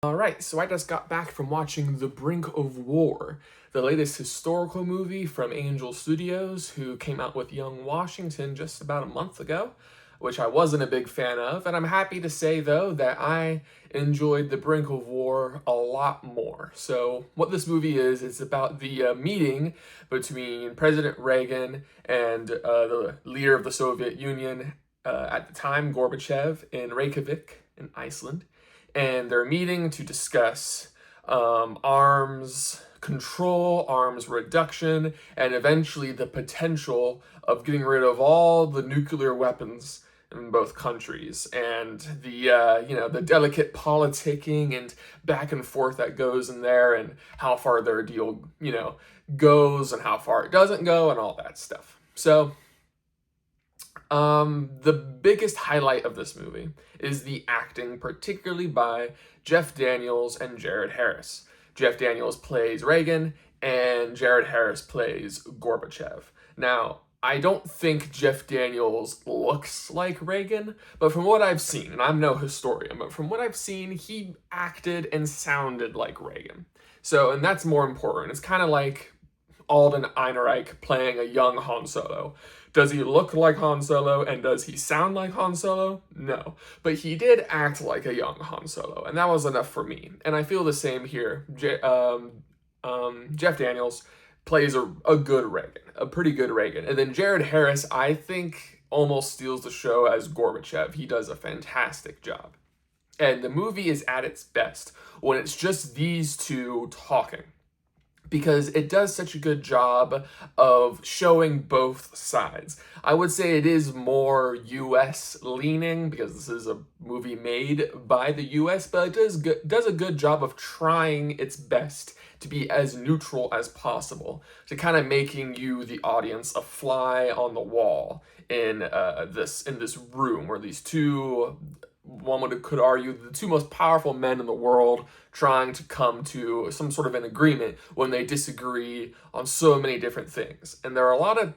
Alright, so I just got back from watching The Brink of War, the latest historical movie from Angel Studios, who came out with Young Washington just about a month ago, which I wasn't a big fan of, and I'm happy to say, though, that I enjoyed The Brink of War a lot more. So, what this movie is, it's about the meeting between President Reagan and the leader of the Soviet Union at the time, Gorbachev, in Reykjavik, in Iceland, and they're meeting to discuss arms control, arms reduction, and eventually the potential of getting rid of all the nuclear weapons in both countries, and the delicate politicking and back and forth that goes in there, and how far their deal goes and how far it doesn't go, and all that stuff. So the biggest highlight of this movie is the acting, particularly by Jeff Daniels and Jared Harris. Jeff Daniels plays Reagan, and Jared Harris plays Gorbachev. Now, I don't think Jeff Daniels looks like Reagan, but from what I've seen, and I'm no historian, but from what I've seen, he acted and sounded like Reagan. So, and that's more important. It's kind of like Alden Ehrenreich playing a young Han Solo. Does he look like Han Solo, and does he sound like Han Solo? No. But he did act like a young Han Solo, and that was enough for me. And I feel the same here. Jeff Daniels plays a good Reagan, a pretty good Reagan. And then Jared Harris, I think, almost steals the show as Gorbachev. He does a fantastic job. And the movie is at its best when it's just these two talking, because it does such a good job of showing both sides. I would say it is more US leaning because this is a movie made by the US, but it does a good job of trying its best to be as neutral as possible, to kind of making you, the audience, a fly on the wall in this room where these two, could argue, the two most powerful men in the world trying to come to some sort of an agreement when they disagree on so many different things. And there are a lot of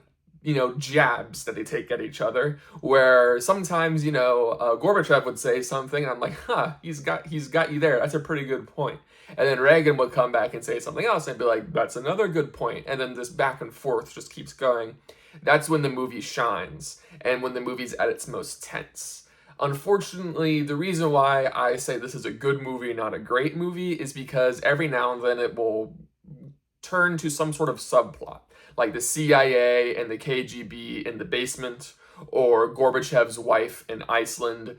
jabs that they take at each other, where sometimes Gorbachev would say something and I'm like, he's got you there, that's a pretty good point. And then Reagan would come back and say something else and be like, that's another good point. And then this back and forth just keeps going. That's when the movie shines, and when the movie's at its most tense. Unfortunately, the reason why I say this is a good movie, not a great movie, is because every now and then it will turn to some sort of subplot, like the CIA and the KGB in the basement, or Gorbachev's wife in Iceland.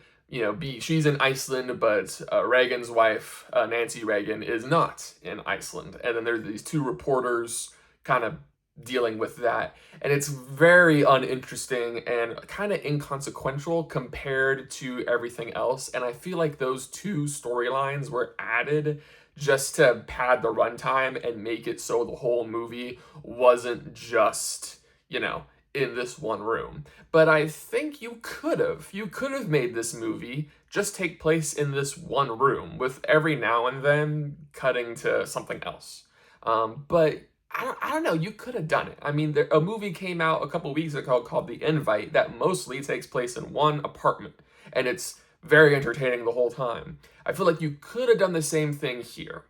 She's in Iceland, but Reagan's wife, Nancy Reagan, is not in Iceland. And then there's these two reporters kind of dealing with that, and it's very uninteresting and kind of inconsequential compared to everything else. And I feel like those two storylines were added just to pad the runtime and make it so the whole movie wasn't just in this one room. But I think you could have made this movie just take place in this one room, with every now and then cutting to something else. But I don't know, you could have done it. I mean, a movie came out a couple weeks ago called The Invite that mostly takes place in one apartment, and it's very entertaining the whole time. I feel like you could have done the same thing here.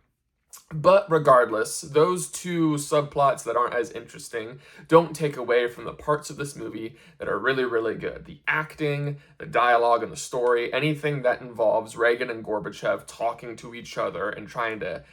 But regardless, those two subplots that aren't as interesting don't take away from the parts of this movie that are really, really good. The acting, the dialogue, and the story, anything that involves Reagan and Gorbachev talking to each other and trying to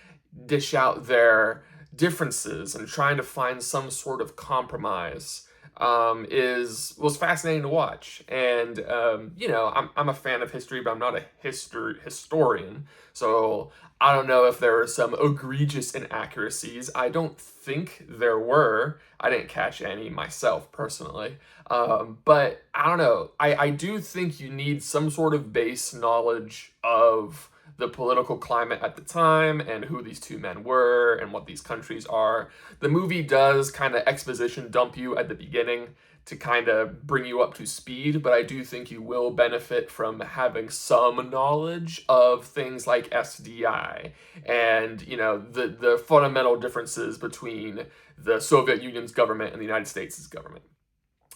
dish out their differences and trying to find some sort of compromise was fascinating to watch. And I'm a fan of history, but I'm not a historian, so I don't know if there were some egregious inaccuracies. I don't think there were. I didn't catch any myself personally, but I don't know. I do think you need some sort of base knowledge of the political climate at the time and who these two men were and what these countries are. The movie does kind of exposition dump you at the beginning to kind of bring you up to speed, but I do think you will benefit from having some knowledge of things like SDI and, the fundamental differences between the Soviet Union's government and the United States' government.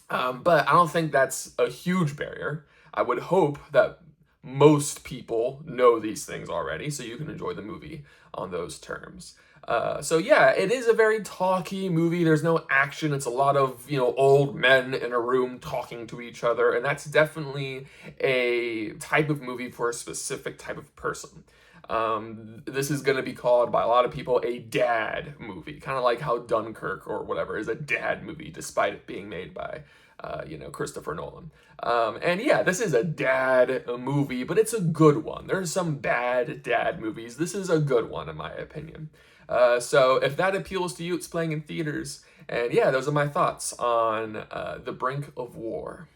But I don't think that's a huge barrier. I would hope that most people know these things already, so you can enjoy the movie on those terms. So yeah, it is a very talky movie. There's no action. It's a lot of, old men in a room talking to each other, and that's definitely a type of movie for a specific type of person. This is going to be called by a lot of people a dad movie, kind of like how Dunkirk or whatever is a dad movie, despite it being made by, Christopher Nolan. And yeah, this is a dad movie, but it's a good one. There's some bad dad movies. This is a good one, in my opinion. So if that appeals to you, it's playing in theaters. And yeah, those are my thoughts on The Brink of War.